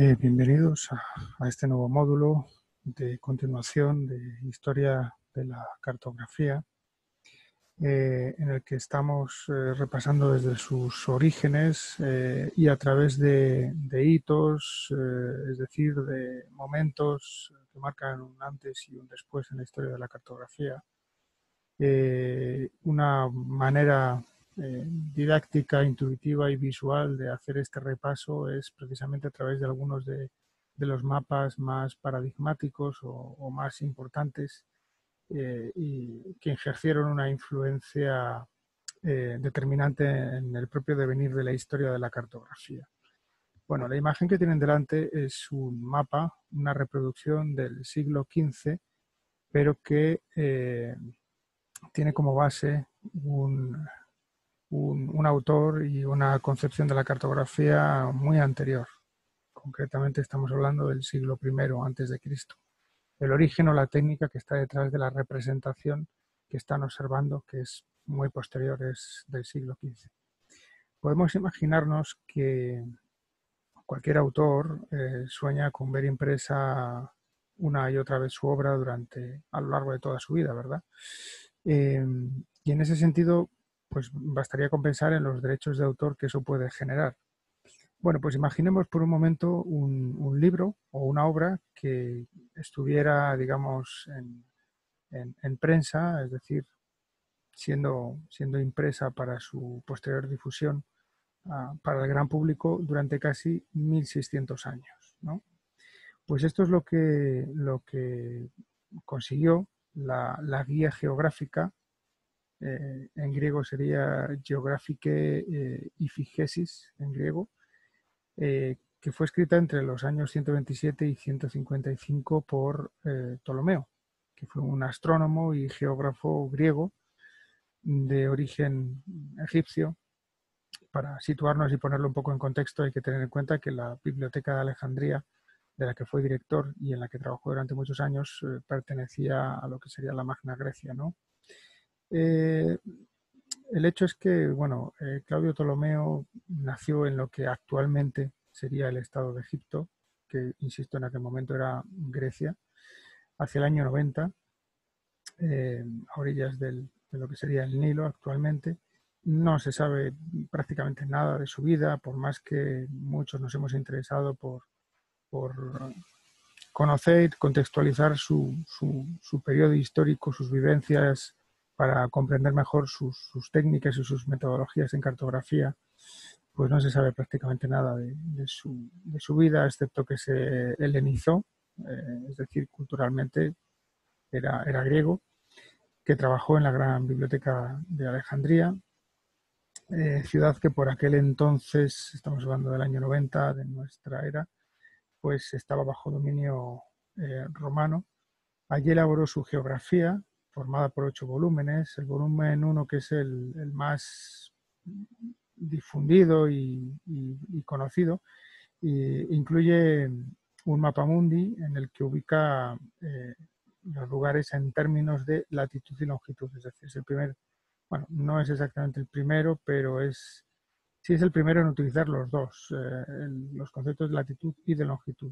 Bienvenidos a este nuevo módulo de continuación de Historia de la Cartografía, en el que estamos repasando desde sus orígenes y a través de hitos, es decir, de momentos que marcan un antes y un después en la historia de la cartografía. Una manera didáctica, intuitiva y visual de hacer este repaso es precisamente a través de algunos de los mapas más paradigmáticos o más importantes y que ejercieron una influencia determinante en el propio devenir de la historia de la cartografía. Bueno, la imagen que tienen delante es un mapa, una reproducción del siglo XV, pero que tiene como base un autor y una concepción de la cartografía muy anterior. Concretamente estamos hablando del siglo I antes de Cristo. El origen o la técnica que está detrás de la representación que están observando, que es muy posterior, es del siglo XV. Podemos imaginarnos que cualquier autor sueña con ver impresa una y otra vez su obra a lo largo de toda su vida, ¿verdad? Y en ese sentido, pues bastaría con pensar en los derechos de autor que eso puede generar. Bueno, pues imaginemos por un momento un libro o una obra que estuviera, digamos, en prensa, es decir, siendo impresa para su posterior difusión para el gran público durante casi 1600 años, ¿no? Pues esto es lo que consiguió la guía geográfica. En griego sería Geographicae Iphygesis, en griego, que fue escrita entre los años 127 y 155 por Ptolomeo, que fue un astrónomo y geógrafo griego de origen egipcio. Para situarnos y ponerlo un poco en contexto, hay que tener en cuenta que la Biblioteca de Alejandría, de la que fue director y en la que trabajó durante muchos años, pertenecía a lo que sería la Magna Grecia, ¿no? El hecho es que, bueno, Claudio Ptolomeo nació en lo que actualmente sería el Estado de Egipto, que, insisto, en aquel momento era Grecia, hacia el año 90, a orillas de lo que sería el Nilo actualmente. No se sabe prácticamente nada de su vida, por más que muchos nos hemos interesado por conocer, contextualizar su periodo histórico, sus vivencias, para comprender mejor sus técnicas y sus metodologías en cartografía. Pues no se sabe prácticamente nada de su vida, excepto que se helenizó, es decir, culturalmente era griego, que trabajó en la gran biblioteca de Alejandría, ciudad que por aquel entonces, estamos hablando del año 90 de nuestra era, pues estaba bajo dominio romano. Allí elaboró su geografía, formada por 8 volúmenes. El volumen 1, que es el más difundido y conocido, incluye un mapamundi en el que ubica los lugares en términos de latitud y longitud. Es decir, es el primer, bueno, no es exactamente el primero, pero sí es el primero en utilizar los dos, los conceptos de latitud y de longitud,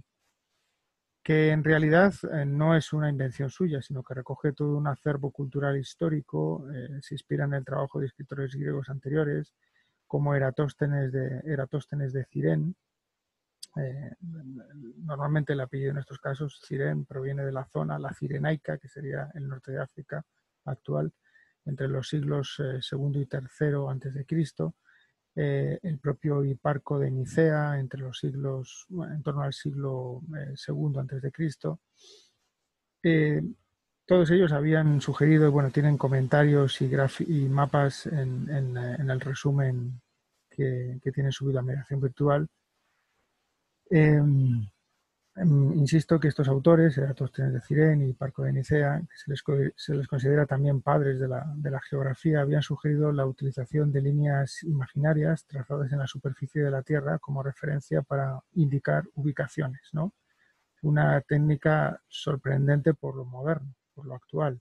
que en realidad no es una invención suya, sino que recoge todo un acervo cultural histórico, se inspira en el trabajo de escritores griegos anteriores, como Eratóstenes de Cirene. Normalmente el apellido en estos casos, Cirene, proviene de la zona, la Cirenaica, que sería el norte de África actual, entre los siglos II y III antes de Cristo. El propio Hiparco de Nicea entre los siglos, bueno, en torno al siglo II antes de Cristo. Todos ellos habían sugerido, bueno, tienen comentarios y mapas en el resumen que tiene subido a Mediación Virtual. Insisto que estos autores, Eratóstenes de Cirene y Hiparco de Nicea, que se les considera también padres de la geografía, habían sugerido la utilización de líneas imaginarias trazadas en la superficie de la Tierra como referencia para indicar ubicaciones, ¿no? Una técnica sorprendente por lo moderno, por lo actual.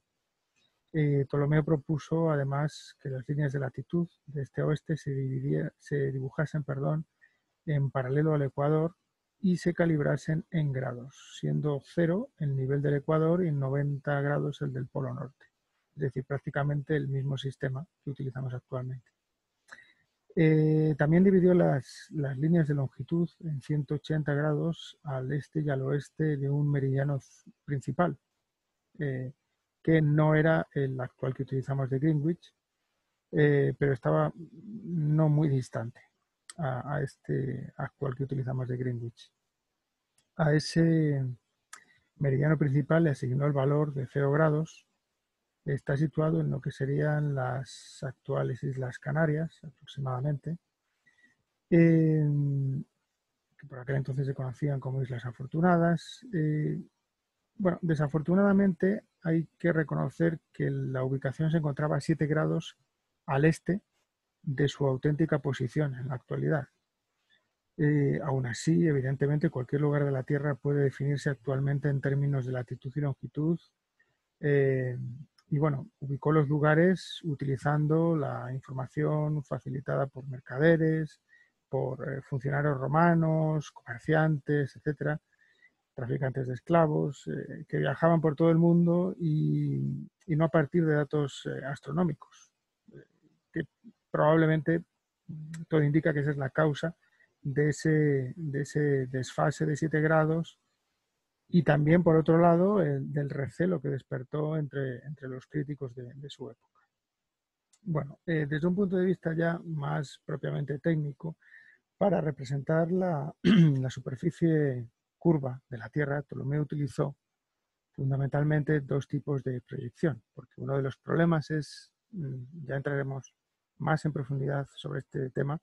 Ptolomeo propuso además que las líneas de latitud de este a oeste se dibujasen, en paralelo al ecuador, y se calibrasen en grados, siendo 0 el nivel del Ecuador y 90 grados el del Polo Norte. Es decir, prácticamente el mismo sistema que utilizamos actualmente. También dividió las líneas de longitud en 180 grados al este y al oeste de un meridiano principal, que no era el actual que utilizamos de Greenwich, pero estaba no muy distante a este actual que utilizamos de Greenwich. A ese meridiano principal le asignó el valor de 0 grados. Está situado en lo que serían las actuales Islas Canarias, aproximadamente, que por aquel entonces se conocían como Islas Afortunadas. Bueno, desafortunadamente hay que reconocer que la ubicación se encontraba a 7 grados al este de su auténtica posición en la actualidad. Aún así, evidentemente, cualquier lugar de la Tierra puede definirse actualmente en términos de latitud y longitud. Y bueno, ubicó los lugares utilizando la información facilitada por mercaderes, por funcionarios romanos, comerciantes, etcétera, traficantes de esclavos, que viajaban por todo el mundo y no a partir de datos astronómicos, que probablemente todo indica que esa es la causa de ese desfase de 7 grados y también, por otro lado, del recelo que despertó entre los críticos de su época. Bueno, desde un punto de vista ya más propiamente técnico, para representar la superficie curva de la Tierra, Ptolomeo utilizó fundamentalmente dos tipos de proyección, porque uno de los problemas es, ya entraremos más en profundidad sobre este tema,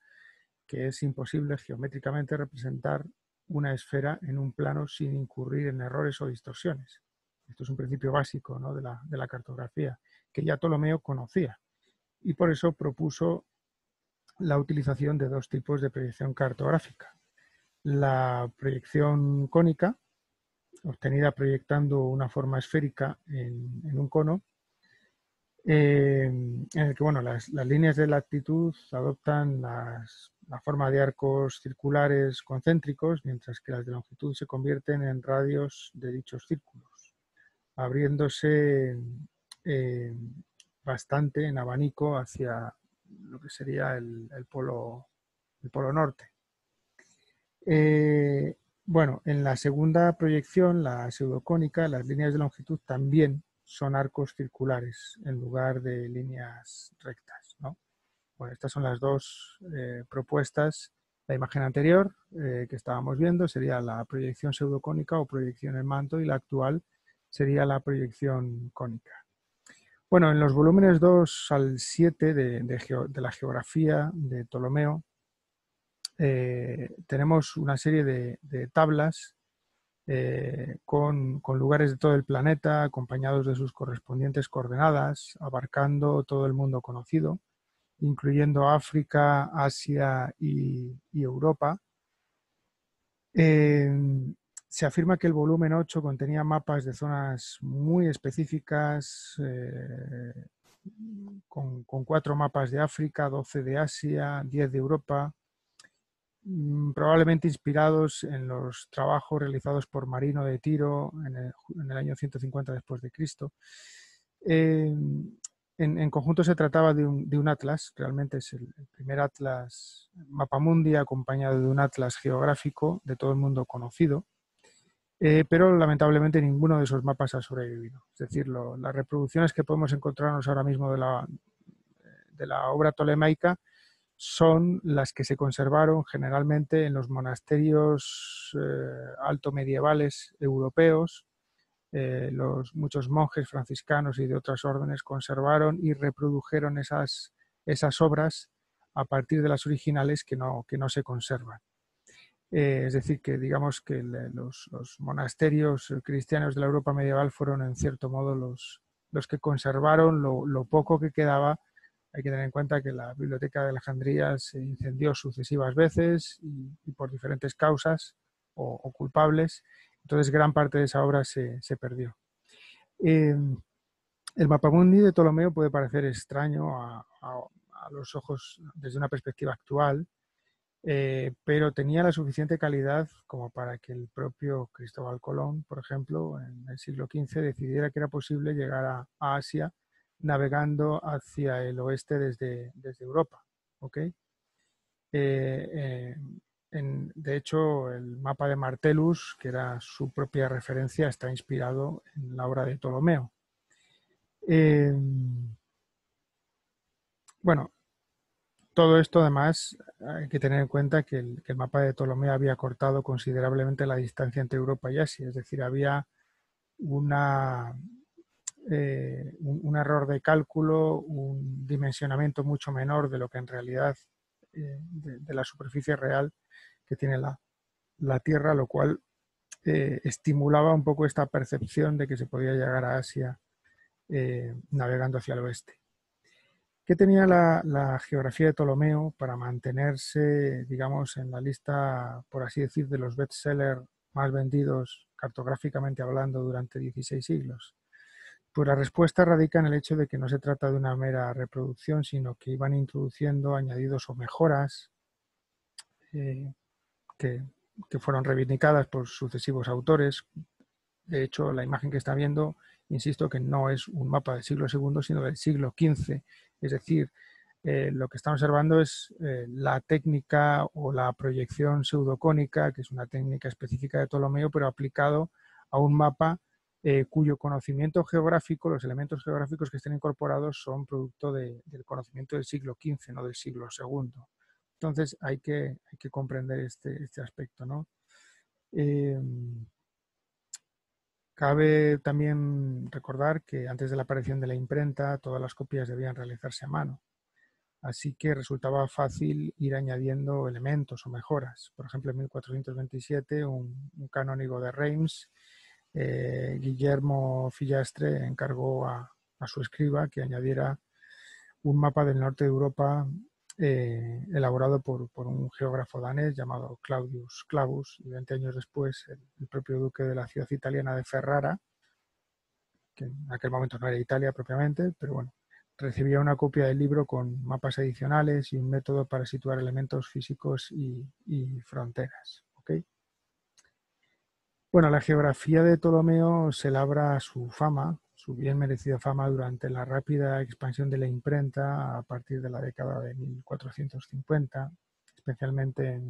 que es imposible geométricamente representar una esfera en un plano sin incurrir en errores o distorsiones. Esto es un principio básico, ¿no?, de la cartografía, que ya Ptolomeo conocía, y por eso propuso la utilización de dos tipos de proyección cartográfica. La proyección cónica, obtenida proyectando una forma esférica en un cono, en el que bueno, las líneas de latitud adoptan la forma de arcos circulares concéntricos, mientras que las de longitud se convierten en radios de dichos círculos, abriéndose bastante en abanico hacia lo que sería el polo norte. Bueno, en la segunda proyección, la pseudocónica, las líneas de longitud también son arcos circulares en lugar de líneas rectas, ¿no? Bueno, estas son las dos propuestas. La imagen anterior que estábamos viendo sería la proyección pseudocónica o proyección en manto, y la actual sería la proyección cónica. Bueno, en los volúmenes 2 al 7 de la geografía de Ptolomeo, tenemos una serie de tablas con lugares de todo el planeta, acompañados de sus correspondientes coordenadas, abarcando todo el mundo conocido, incluyendo África, Asia y Europa. Se afirma que el volumen 8 contenía mapas de zonas muy específicas, con 4 mapas de África, 12 de Asia, 10 de Europa, probablemente inspirados en los trabajos realizados por Marino de Tiro en el año 150 después de Cristo. En conjunto se trataba de un atlas, realmente es el primer atlas mapamundi acompañado de un atlas geográfico de todo el mundo conocido, pero lamentablemente ninguno de esos mapas ha sobrevivido. Es decir, las reproducciones que podemos encontrarnos ahora mismo de la obra tolemaica son las que se conservaron generalmente en los monasterios alto medievales europeos. Muchos monjes franciscanos y de otras órdenes conservaron y reprodujeron esas obras a partir de las originales que no se conservan. Es decir, que digamos que los monasterios cristianos de la Europa medieval fueron en cierto modo los que conservaron lo poco que quedaba. Hay que tener en cuenta que la Biblioteca de Alejandría se incendió sucesivas veces y por diferentes causas o culpables. Entonces gran parte de esa obra se perdió. El mapamundi de Ptolomeo puede parecer extraño a los ojos desde una perspectiva actual, pero tenía la suficiente calidad como para que el propio Cristóbal Colón, por ejemplo, en el siglo XV, decidiera que era posible llegar a Asia navegando hacia el oeste desde Europa. ¿Ok? Eh, de hecho, el mapa de Martellus, que era su propia referencia, está inspirado en la obra de Ptolomeo. Eh, bueno, todo esto además hay que tener en cuenta que el mapa de Ptolomeo había cortado considerablemente la distancia entre Europa y Asia, es decir, había una, un error de cálculo, un dimensionamiento mucho menor de lo que en realidad, de la superficie real que tiene la Tierra, lo cual estimulaba un poco esta percepción de que se podía llegar a Asia navegando hacia el oeste. ¿Qué tenía la geografía de Ptolomeo para mantenerse, digamos, en la lista, por así decir, de los bestsellers más vendidos cartográficamente hablando durante 16 siglos? Pues la respuesta radica en el hecho de que no se trata de una mera reproducción, sino que iban introduciendo añadidos o mejoras eh, que, que fueron reivindicadas por sucesivos autores. De hecho, la imagen que está viendo, insisto que no es un mapa del siglo II, sino del siglo XV. Es decir, lo que está observando es la técnica o la proyección pseudocónica, que es una técnica específica de Ptolomeo, pero aplicado a un mapa cuyo conocimiento geográfico, los elementos geográficos que estén incorporados son producto del conocimiento del siglo XV, no del siglo II. Entonces hay que comprender este aspecto, ¿no? Cabe también recordar que antes de la aparición de la imprenta, todas las copias debían realizarse a mano. Así que resultaba fácil ir añadiendo elementos o mejoras. Por ejemplo, en 1427, un canónigo de Reims, Guillermo Fillastre, encargó a su escriba que añadiera un mapa del norte de Europa elaborado por un geógrafo danés llamado Claudius Clavus, y 20 años después el propio duque de la ciudad italiana de Ferrara, que en aquel momento no era Italia propiamente, pero bueno, recibía una copia del libro con mapas adicionales y un método para situar elementos físicos y fronteras. ¿Okay? Bueno, la geografía de Ptolomeo se labra su fama, su bien merecida fama, durante la rápida expansión de la imprenta a partir de la década de 1450, especialmente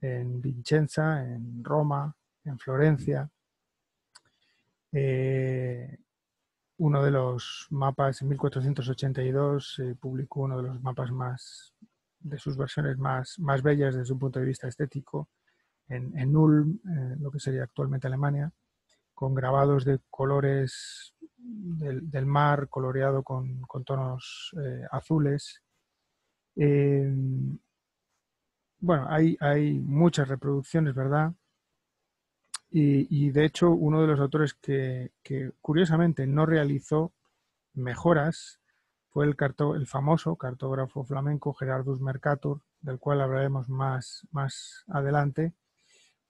en Vicenza, en Roma, en Florencia. Uno de los mapas, en 1482, se publicó uno de los mapas de sus versiones más bellas desde un punto de vista estético, en Ulm, lo que sería actualmente Alemania, con grabados de colores del mar coloreado con tonos azules. Bueno, hay muchas reproducciones, ¿verdad? Y de hecho, uno de los autores que curiosamente no realizó mejoras fue el famoso cartógrafo flamenco Gerardus Mercator, del cual hablaremos más adelante,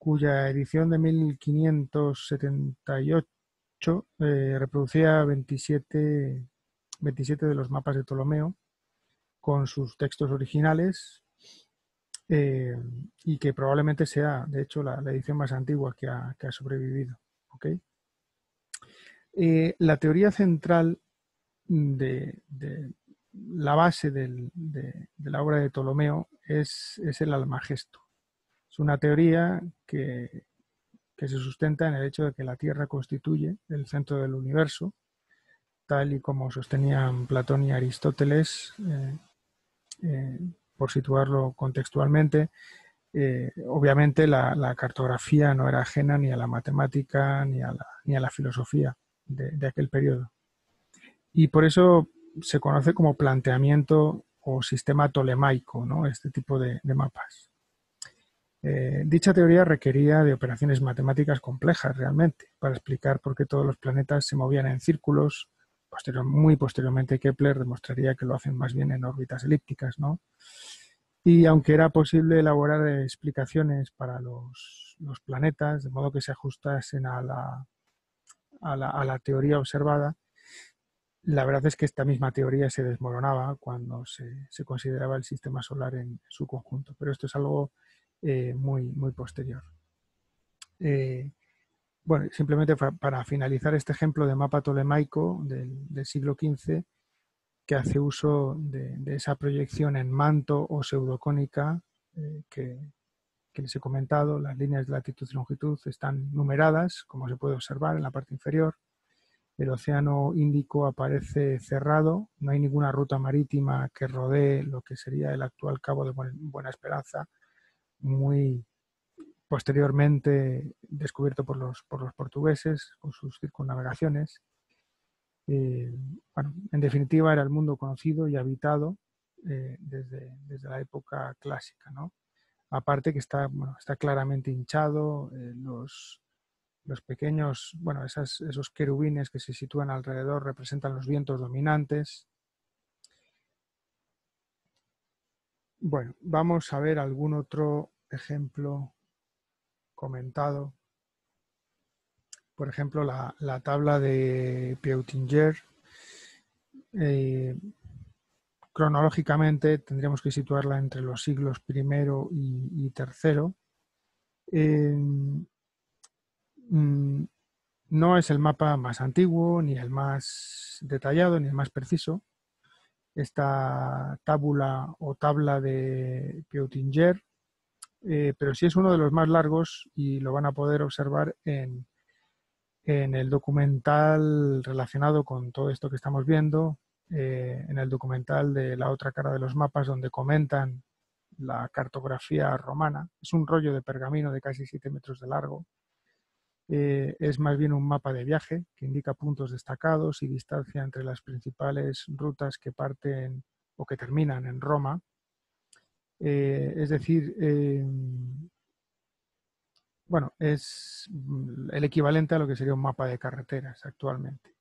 cuya edición de 1578 reproducía 27 de los mapas de Ptolomeo con sus textos originales, eh, y que probablemente sea, de hecho, la edición más antigua que ha sobrevivido. ¿Okay? La teoría central de la base de la obra de Ptolomeo es el Almagesto. Es una teoría que se sustenta en el hecho de que la Tierra constituye el centro del universo, tal y como sostenían Platón y Aristóteles, eh, por situarlo contextualmente. Obviamente la cartografía no era ajena ni a la matemática ni a la filosofía de aquel periodo. Y por eso se conoce como planteamiento o sistema tolemaico, ¿no? Este tipo de mapas. Dicha teoría requería de operaciones matemáticas complejas realmente para explicar por qué todos los planetas se movían en círculos. Muy posteriormente Kepler demostraría que lo hacen más bien en órbitas elípticas, ¿no? Y aunque era posible elaborar explicaciones para los planetas de modo que se ajustasen a la teoría observada, La verdad es que esta misma teoría se desmoronaba cuando se consideraba el sistema solar en su conjunto, pero esto es algo muy posterior. Eh, bueno, simplemente para finalizar este ejemplo de mapa tolemaico del siglo XV, que hace uso de esa proyección en manto o pseudocónica que les he comentado. Las líneas de latitud y longitud están numeradas, como se puede observar en la parte inferior. El océano Índico aparece cerrado, no hay ninguna ruta marítima que rodee lo que sería el actual Cabo de Buena Esperanza, muy posteriormente descubierto por los portugueses con sus circunnavegaciones. Eh, bueno, en definitiva era el mundo conocido y habitado desde la época clásica, ¿no? Aparte que está, bueno, está claramente hinchado, los pequeños, bueno, esos querubines que se sitúan alrededor representan los vientos dominantes. Bueno, vamos a ver algún otro ejemplo comentado. Por ejemplo, la tabla de Peutinger. Cronológicamente tendríamos que situarla entre los siglos primero y tercero. No es el mapa más antiguo, ni el más detallado, ni el más preciso. Esta tábula o tabla de Peutinger, pero sí es uno de los más largos y lo van a poder observar en el documental relacionado con todo esto que estamos viendo, en el documental de La otra cara de los mapas, donde comentan la cartografía romana. Es un rollo de pergamino de casi 7 metros de largo. Es más bien un mapa de viaje que indica puntos destacados y distancia entre las principales rutas que parten o que terminan en Roma. Es decir, bueno, es el equivalente a lo que sería un mapa de carreteras actualmente.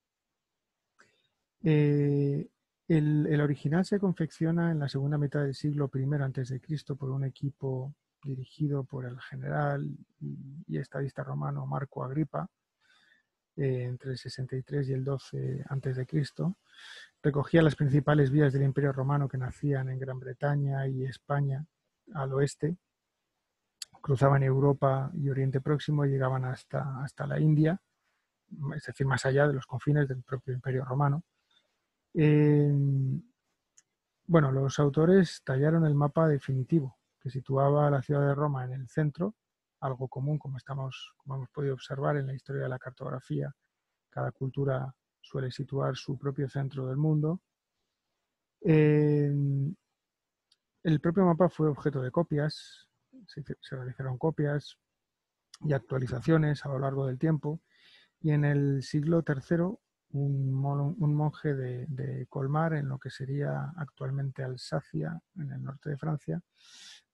El original se confecciona en la segunda mitad del siglo I a.C. por un equipo dirigido por el general y estadista romano Marco Agripa, entre el 63 y el 12 a.C. Recogía las principales vías del Imperio Romano que nacían en Gran Bretaña y España al oeste, cruzaban Europa y Oriente Próximo y llegaban hasta la India, es decir, más allá de los confines del propio Imperio Romano. Bueno, los autores tallaron el mapa definitivo, que situaba a la ciudad de Roma en el centro, algo común como hemos podido observar en la historia de la cartografía. Cada cultura suele situar su propio centro del mundo. El propio mapa fue objeto de copias, se realizaron copias y actualizaciones a lo largo del tiempo, y en el siglo III un monje de Colmar, en lo que sería actualmente Alsacia, en el norte de Francia,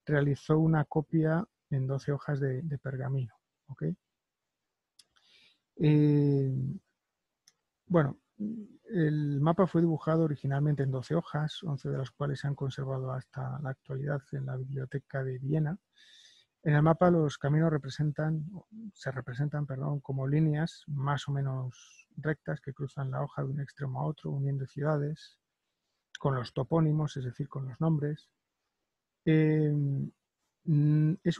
realizó una copia en 12 hojas de pergamino. ¿Okay? Bueno, el mapa fue dibujado originalmente en 12 hojas, 11 de las cuales se han conservado hasta la actualidad en la Biblioteca de Viena. En el mapa los caminos se representan como líneas más o menos rectas que cruzan la hoja de un extremo a otro, uniendo ciudades, con los topónimos, es decir, con los nombres. Es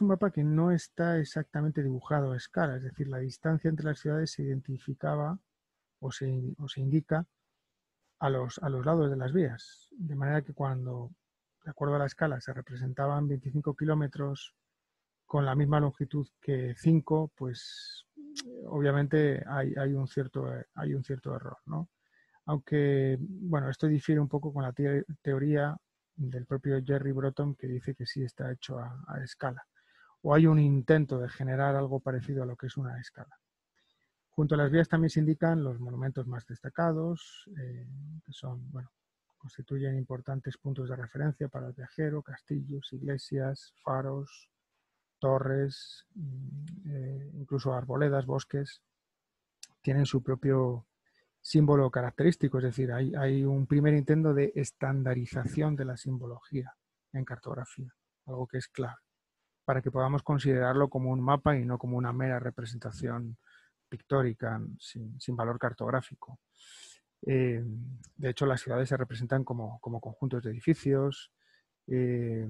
un mapa que no está exactamente dibujado a escala, es decir, la distancia entre las ciudades se identificaba o se indica a los lados de las vías, de manera que cuando, de acuerdo a la escala, se representaban 25 kilómetros con la misma longitud que 5, pues obviamente hay un cierto error, ¿no? Aunque, bueno, esto difiere un poco con la teoría del propio Jerry Broton, que dice que sí está hecho a escala, o hay un intento de generar algo parecido a lo que es una escala. Junto a las vías también se indican los monumentos más destacados, que son, bueno, constituyen importantes puntos de referencia para el viajero: castillos, iglesias, faros, torres, incluso arboledas, bosques, tienen su propio símbolo característico, es decir, hay un primer intento de estandarización de la simbología en cartografía, algo que es clave, para que podamos considerarlo como un mapa y no como una mera representación pictórica sin valor cartográfico. De hecho, las ciudades se representan como conjuntos de edificios. Eh,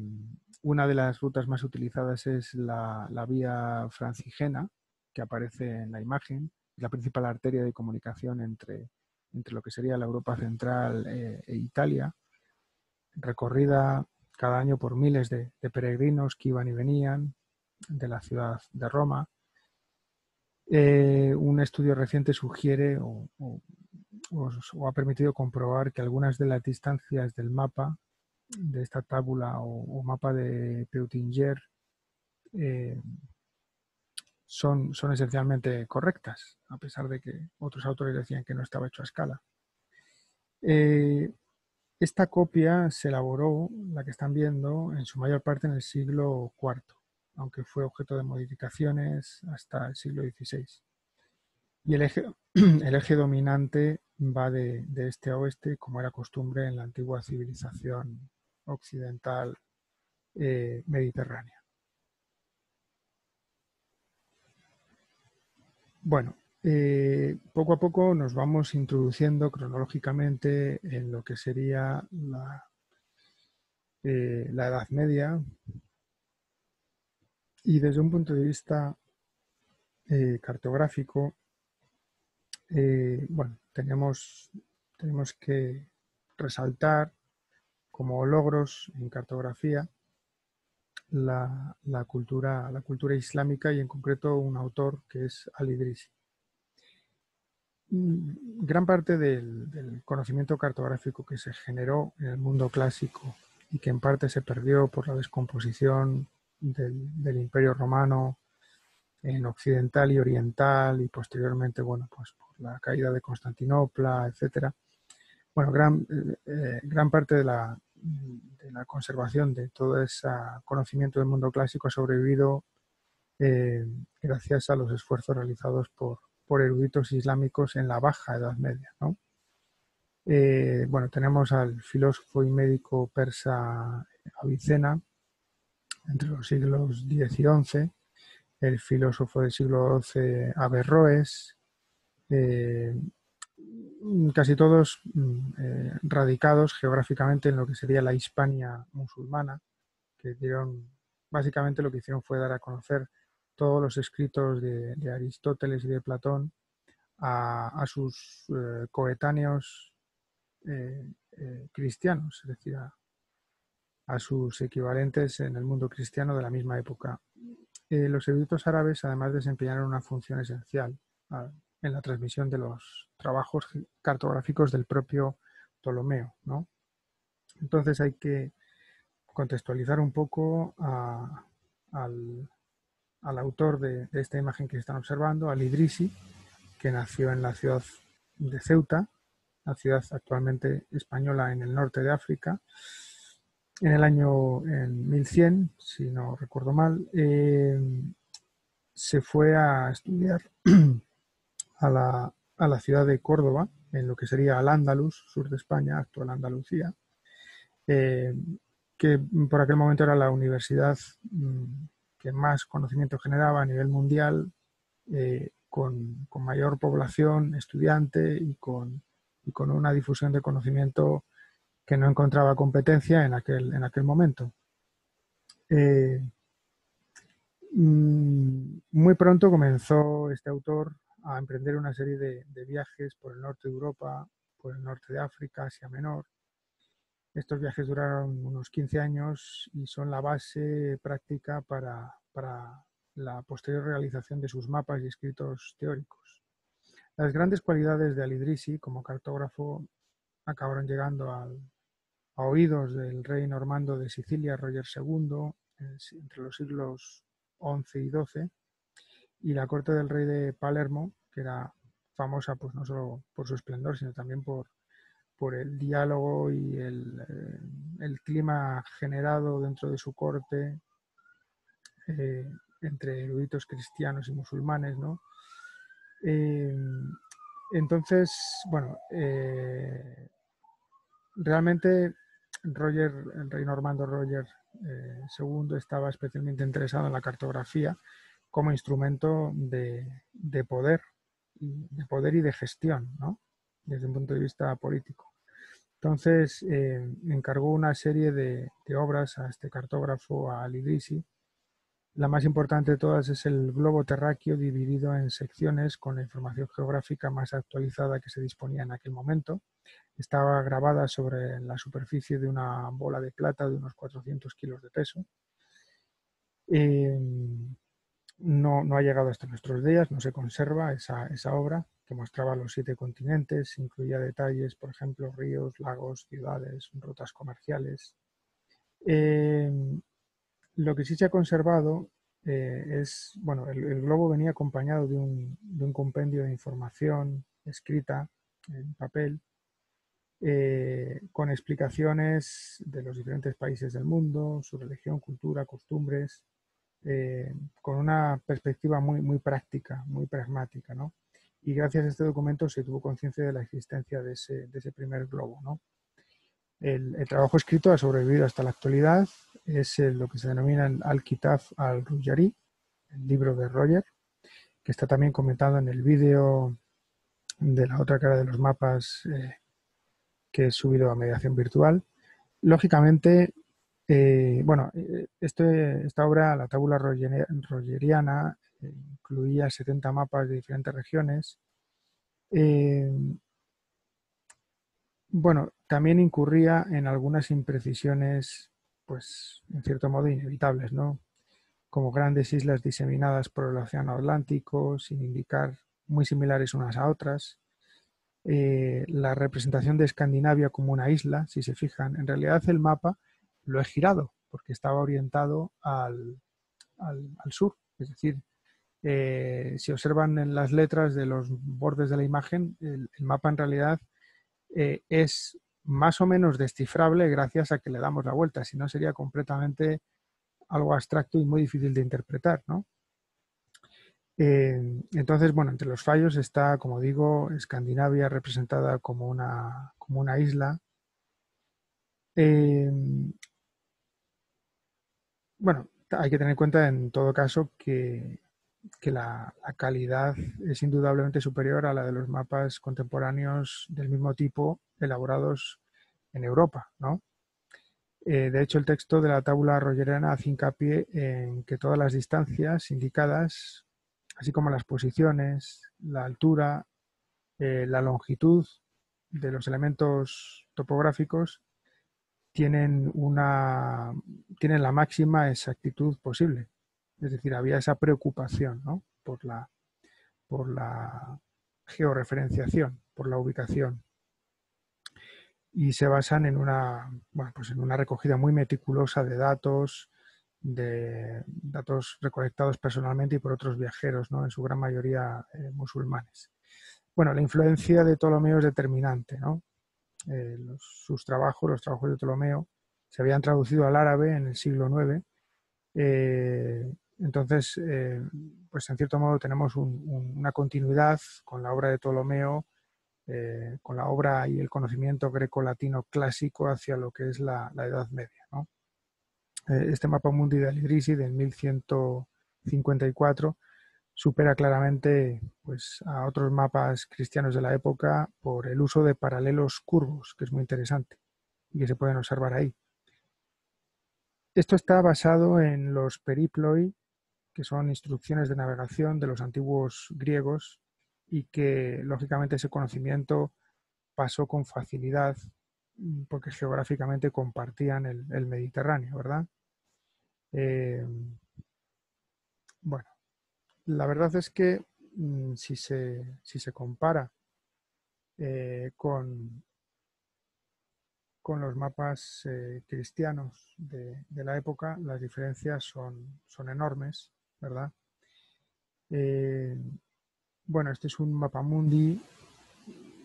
una de las rutas más utilizadas es la vía Francigena, que aparece en la imagen, la principal arteria de comunicación entre lo que sería la Europa central e Italia, recorrida cada año por miles de peregrinos que iban y venían de la ciudad de Roma. Un estudio reciente sugiere o ha permitido comprobar que algunas de las distancias del mapa, de esta tábula o mapa de Peutinger, eh, son esencialmente correctas, a pesar de que otros autores decían que no estaba hecho a escala. Esta copia se elaboró, la que están viendo, en su mayor parte en el siglo IV, aunque fue objeto de modificaciones hasta el siglo XVI. Y el eje dominante va de este a oeste, como era costumbre en la antigua civilización occidental mediterránea. Bueno, poco a poco nos vamos introduciendo cronológicamente en lo que sería la Edad Media, y desde un punto de vista cartográfico, bueno, tenemos que resaltar como logros en cartografía la cultura islámica, y en concreto un autor que es Al-Idrisi. Gran parte del conocimiento cartográfico que se generó en el mundo clásico y que en parte se perdió por la descomposición del Imperio Romano en occidental y oriental, y posteriormente, bueno, pues por la caída de Constantinopla, etcétera. Bueno, gran parte de la conservación de todo ese conocimiento del mundo clásico ha sobrevivido gracias a los esfuerzos realizados por eruditos islámicos en la Baja Edad Media, ¿no? Bueno, tenemos al filósofo y médico persa Avicena entre los siglos X y XI, el filósofo del siglo XII Averroes, casi todos radicados geográficamente en lo que sería la Hispania musulmana, que básicamente lo que hicieron fue dar a conocer todos los escritos de Aristóteles y de Platón a sus coetáneos cristianos, es decir, a sus equivalentes en el mundo cristiano de la misma época. Los eruditos árabes además desempeñaron una función esencial en la transmisión de los trabajos cartográficos del propio Ptolomeo, ¿no? Entonces hay que contextualizar un poco al autor de esta imagen que están observando, Al-Idrisi, que nació en la ciudad de Ceuta, la ciudad actualmente española en el norte de África, en el año 1100, si no recuerdo mal. Se fue a estudiar a la ciudad de Córdoba, en lo que sería Al-Ándalus, sur de España, actual Andalucía, que por aquel momento era la universidad que más conocimiento generaba a nivel mundial, con mayor población estudiante y con una difusión de conocimiento que no encontraba competencia en aquel momento. Muy pronto comenzó este autor a emprender una serie de viajes por el norte de Europa, por el norte de África, Asia Menor. Estos viajes duraron unos 15 años y son la base práctica para la posterior realización de sus mapas y escritos teóricos. Las grandes cualidades de Al-Idrisi como cartógrafo acabaron llegando a oídos del rey normando de Sicilia, Roger II, entre los siglos XI y XII, y la corte del rey de Palermo, que era famosa pues no solo por su esplendor, sino también por el diálogo y el clima generado dentro de su corte entre eruditos cristianos y musulmanes, ¿no? Entonces, bueno, realmente el rey normando Roger II estaba especialmente interesado en la cartografía como instrumento de poder y de gestión, ¿no? desde un punto de vista político. Entonces, encargó una serie de obras a este cartógrafo, a Al-Idrisi. La más importante de todas es el globo terráqueo dividido en secciones con la información geográfica más actualizada que se disponía en aquel momento. Estaba grabada sobre la superficie de una bola de plata de unos 400 kilos de peso. No ha llegado hasta nuestros días, no se conserva esa obra que mostraba los 7 continentes, incluía detalles, por ejemplo, ríos, lagos, ciudades, rutas comerciales. Lo que sí se ha conservado es, bueno, el globo venía acompañado de un compendio de información escrita en papel, con explicaciones de los diferentes países del mundo, su religión, cultura, costumbres, con una perspectiva muy práctica, muy pragmática, ¿no? Y gracias a este documento se tuvo conciencia de la existencia de ese primer globo, ¿no? El trabajo escrito ha sobrevivido hasta la actualidad, es lo que se denomina el Al-Kitab al-Rujari, el libro de Roger, que está también comentado en el vídeo de la otra cara de los mapas que he subido a mediación virtual. Lógicamente, esta obra, la tabula rogeriana, incluía 70 mapas de diferentes regiones. Bueno, también incurría en algunas imprecisiones, pues en cierto modo inevitables, ¿no? Como grandes islas diseminadas por el Océano Atlántico, sin indicar, muy similares unas a otras. La representación de Escandinavia como una isla, si se fijan, en realidad el mapa lo he girado porque estaba orientado al sur. Es decir, si observan en las letras de los bordes de la imagen, el mapa en realidad es más o menos descifrable gracias a que le damos la vuelta, si no sería completamente algo abstracto y muy difícil de interpretar, ¿no? Entonces, bueno, entre los fallos está, como digo, Escandinavia representada como una isla. Eh, bueno, hay que tener en cuenta en todo caso que la calidad es indudablemente superior a la de los mapas contemporáneos del mismo tipo elaborados en Europa, ¿no? De hecho, el texto de la tabla rogeriana hace hincapié en que todas las distancias indicadas, así como las posiciones, la altura, la longitud de los elementos topográficos, tienen la máxima exactitud posible. Es decir, había esa preocupación, ¿no? por la georreferenciación, por la ubicación. Y se basan en pues en una recogida muy meticulosa de datos recolectados personalmente y por otros viajeros, ¿no? En su gran mayoría musulmanes. Bueno, la influencia de Ptolomeo es determinante, ¿no? Los trabajos de Ptolomeo, se habían traducido al árabe en el siglo IX. Entonces, pues en cierto modo tenemos una continuidad con la obra de Ptolomeo, con la obra y el conocimiento greco-latino clásico hacia lo que es la Edad Media, ¿no? Este mapa mundi de Al-Idrisi del 1154 supera claramente, pues, a otros mapas cristianos de la época por el uso de paralelos curvos, que es muy interesante y que se pueden observar ahí. Esto está basado en los periploi, que son instrucciones de navegación de los antiguos griegos y que, lógicamente, ese conocimiento pasó con facilidad porque geográficamente compartían el Mediterráneo, ¿verdad? Eh, bueno, la verdad es que si se compara eh, con, con los mapas cristianos de la época, las diferencias son enormes, ¿verdad? Eh, bueno, este es un mapamundi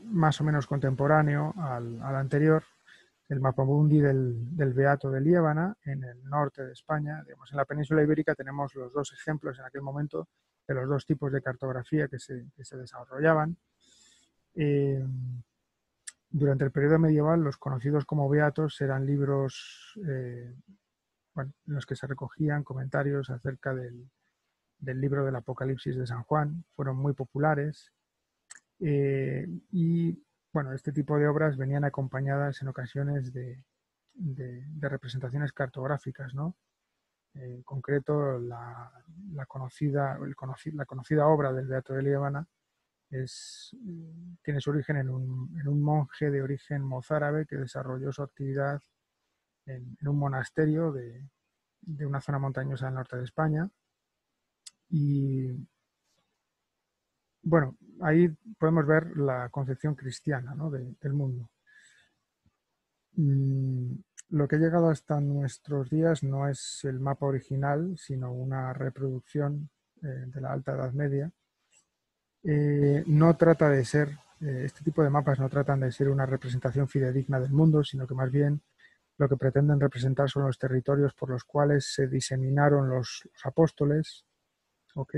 más o menos contemporáneo al anterior, el mapamundi del Beato de Liébana, en el norte de España. Digamos, en la península ibérica tenemos los dos ejemplos en aquel momento de los dos tipos de cartografía que se desarrollaban. Durante el periodo medieval, los conocidos como beatos eran libros en los que se recogían comentarios acerca del libro del Apocalipsis de San Juan. Fueron muy populares y bueno, este tipo de obras venían acompañadas en ocasiones de representaciones cartográficas, ¿no? En concreto, la conocida, la conocida obra del Beato de Liébana tiene su origen en un monje de origen mozárabe que desarrolló su actividad en un monasterio de una zona montañosa del norte de España. Y bueno, ahí podemos ver la concepción cristiana, ¿no? Del mundo. Mm, lo que ha llegado hasta nuestros días no es el mapa original, sino una reproducción de la Alta Edad Media. No trata de ser, este tipo de mapas no tratan de ser una representación fidedigna del mundo, sino que más bien lo que pretenden representar son los territorios por los cuales se diseminaron los apóstoles. ¿Ok?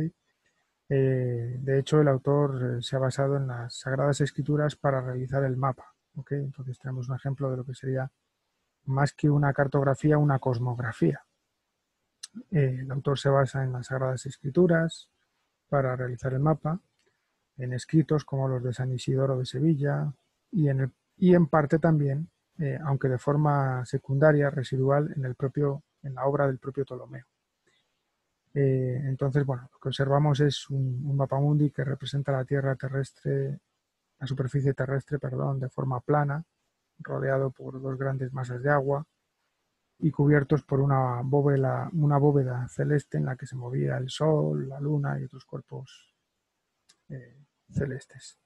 De hecho, el autor se ha basado en las Sagradas Escrituras para realizar el mapa. ¿Ok? Entonces tenemos un ejemplo de lo que sería más que una cartografía, una cosmografía. El autor se basa en las Sagradas Escrituras para realizar el mapa, en escritos como los de San Isidoro de Sevilla y en parte también, aunque de forma secundaria, residual, en la obra del propio Ptolomeo. Entonces, bueno, lo que observamos es un mapamundi que representa la Tierra terrestre, la superficie terrestre, perdón, de forma plana, rodeado por dos grandes masas de agua y cubiertos por una bóveda celeste en la que se movía el Sol, la Luna y otros cuerpos celestes.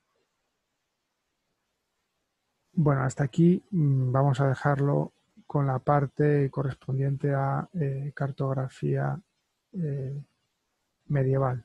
Bueno, hasta aquí vamos a dejarlo con la parte correspondiente a cartografía medieval.